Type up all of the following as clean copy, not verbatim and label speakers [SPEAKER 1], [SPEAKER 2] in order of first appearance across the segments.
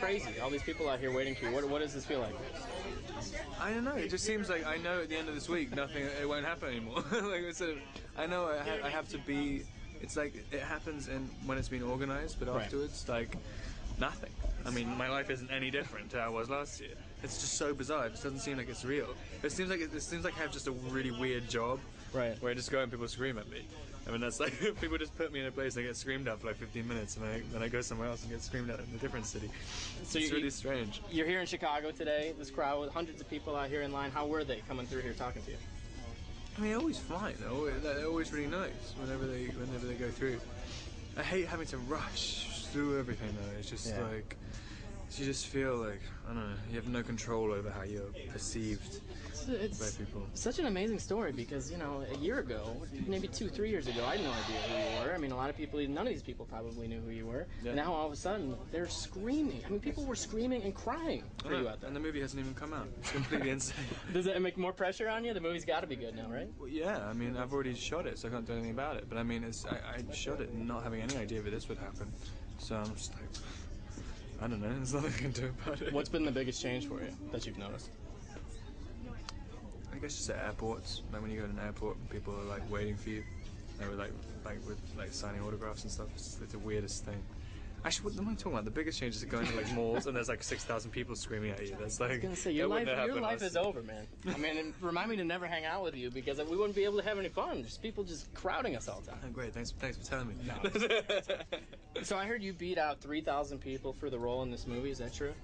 [SPEAKER 1] crazy. All these people out here waiting for you. What does this feel like?
[SPEAKER 2] I don't know. It just seems like I know at the end of this week it won't happen anymore. Like I know I have to be. It's like it happens when it's been organized, but afterwards, like nothing. I mean, my life isn't any different to how it was last year. It's just so bizarre. It just doesn't seem like it's real. It seems like I have just a really weird job,
[SPEAKER 1] right?
[SPEAKER 2] Where I just go and people scream at me. I mean, that's like people just put me in a place and I get screamed at for like 15 minutes, and then I go somewhere else and get screamed at in a different city. So it's really strange.
[SPEAKER 1] You're here in Chicago today. This crowd with hundreds of people out here in line. How were they coming through here talking to you?
[SPEAKER 2] I mean, always fine. They're always really nice whenever they go through. I hate having to rush through everything though. It's just like you just feel like, I don't know, you have no control over how you're perceived by people.
[SPEAKER 1] Such an amazing story because, you know, a year ago, maybe 2-3 years ago, I had no idea who you were. I mean, a lot of people, none of these people probably knew who you were. Yeah. And now all of a sudden, they're screaming. I mean, people were screaming and crying for you out there.
[SPEAKER 2] And the movie hasn't even come out. It's completely insane.
[SPEAKER 1] Does that make more pressure on you? The movie's got to be good now, right?
[SPEAKER 2] Well, yeah, I mean, I've already shot it, so I can't do anything about it. But I mean, I shot it not having any idea that this would happen. So I'm just like, I don't know, there's nothing I can do about it.
[SPEAKER 1] What's been the biggest change for you that you've noticed?
[SPEAKER 2] I guess just at airports, like when you go to an airport and people are like waiting for you. They were like signing autographs and stuff. It's the weirdest thing. Actually, what am I talking about? The biggest change is going to like malls and there's like 6,000 people screaming at you. That's like,
[SPEAKER 1] I was gonna say, your life is over, man. I mean, remind me to never hang out with you because we wouldn't be able to have any fun. There's people just crowding us all the time.
[SPEAKER 2] Oh, great, thanks for telling me.
[SPEAKER 1] No. So I heard you beat out 3,000 people for the role in this movie. Is that true?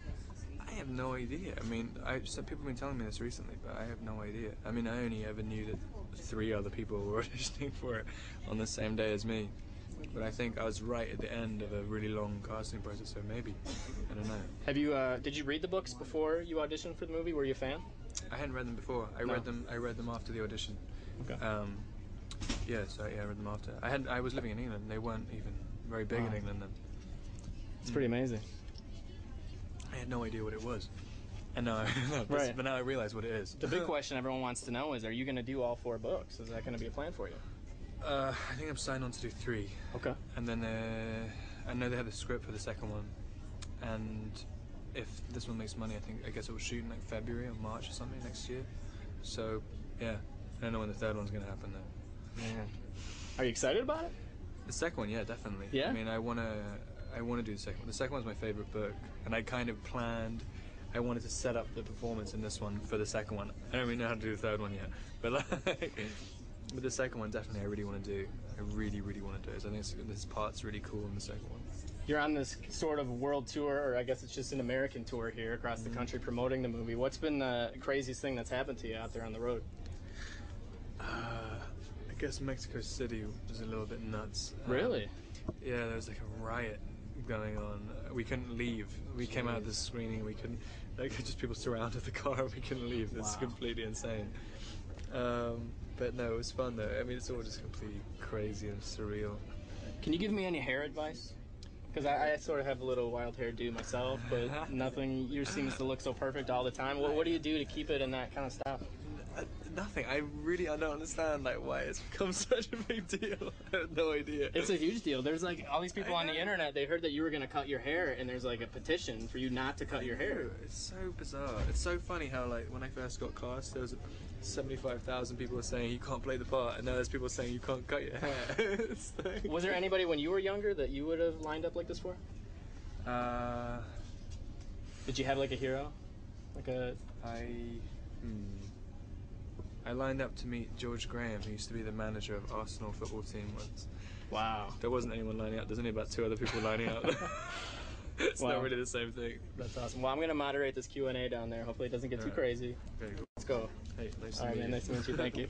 [SPEAKER 2] I have no idea. I mean, people have been telling me this recently, but I have no idea. I mean, I only ever knew that 3 other people were auditioning for it on the same day as me. But I think I was right at the end of a really long casting process, so maybe. I don't know.
[SPEAKER 1] Have you? Did you read the books before you auditioned for the movie? Were you a fan?
[SPEAKER 2] I hadn't read them before. I read them after the audition.
[SPEAKER 1] Okay.
[SPEAKER 2] I read them after. I was living in England. They weren't even very big in England then.
[SPEAKER 1] It's pretty amazing.
[SPEAKER 2] I had no idea what it was. And now, but now I realize what it is.
[SPEAKER 1] The big question everyone wants to know is, are you going to do all 4 books? Is that going to be a plan for you?
[SPEAKER 2] I think I'm signed on to do 3.
[SPEAKER 1] Okay.
[SPEAKER 2] And then I know they have the script for the second one. And if this one makes money, I guess it will shoot in like February or March or something next year. So, yeah. I don't know when the third one's going to happen though.
[SPEAKER 1] Man. Are you excited about it?
[SPEAKER 2] The second one, yeah, definitely.
[SPEAKER 1] Yeah?
[SPEAKER 2] I mean, I want to do the second one. The second one's my favorite book. And I kind of planned... I wanted to set up the performance in this one for the second one. I don't really know how to do the third one yet. But but the second one, definitely, I really want to do. I really, really want to do it. So I think this part's really cool in the second one.
[SPEAKER 1] You're on this sort of world tour, or I guess it's just an American tour here across the country promoting the movie. What's been the craziest thing that's happened to you out there on the road?
[SPEAKER 2] I guess Mexico City was a little bit nuts.
[SPEAKER 1] Really?
[SPEAKER 2] Yeah, there was like a riot going on. We couldn't leave. We came out of the screening. We couldn't. Like, just people surrounded the car. We couldn't leave. It's completely insane. But no, it was fun though. I mean, it's all just completely crazy and surreal.
[SPEAKER 1] Can you give me any hair advice? Because I sort of have a little wild hairdo myself, but nothing. Yours seems to look so perfect all the time. What do you do to keep it in that kind of style?
[SPEAKER 2] Nothing. I don't understand like why it's become such a big deal. I have no idea.
[SPEAKER 1] It's a huge deal. There's like all these people on the internet. They heard that you were going to cut your hair, and there's like a petition for you not to cut your hair.
[SPEAKER 2] It's so bizarre. It's so funny how like when I first got cast, there was 75,000 people were saying you can't play the part, and now there's people saying you can't cut your hair. Like...
[SPEAKER 1] Was there anybody when you were younger that you would have lined up like this for? Did you have like a hero? Like a...
[SPEAKER 2] I lined up to meet George Graham, who used to be the manager of Arsenal football team once.
[SPEAKER 1] Wow.
[SPEAKER 2] There wasn't anyone lining up. There's only about 2 other people lining up. It's not really the same thing.
[SPEAKER 1] That's awesome. Well, I'm going to moderate this Q&A down there. Hopefully it doesn't get too crazy.
[SPEAKER 2] Okay, cool.
[SPEAKER 1] Let's go.
[SPEAKER 2] Hey, nice to meet you.
[SPEAKER 1] All right, man. Nice to meet you. Thank you.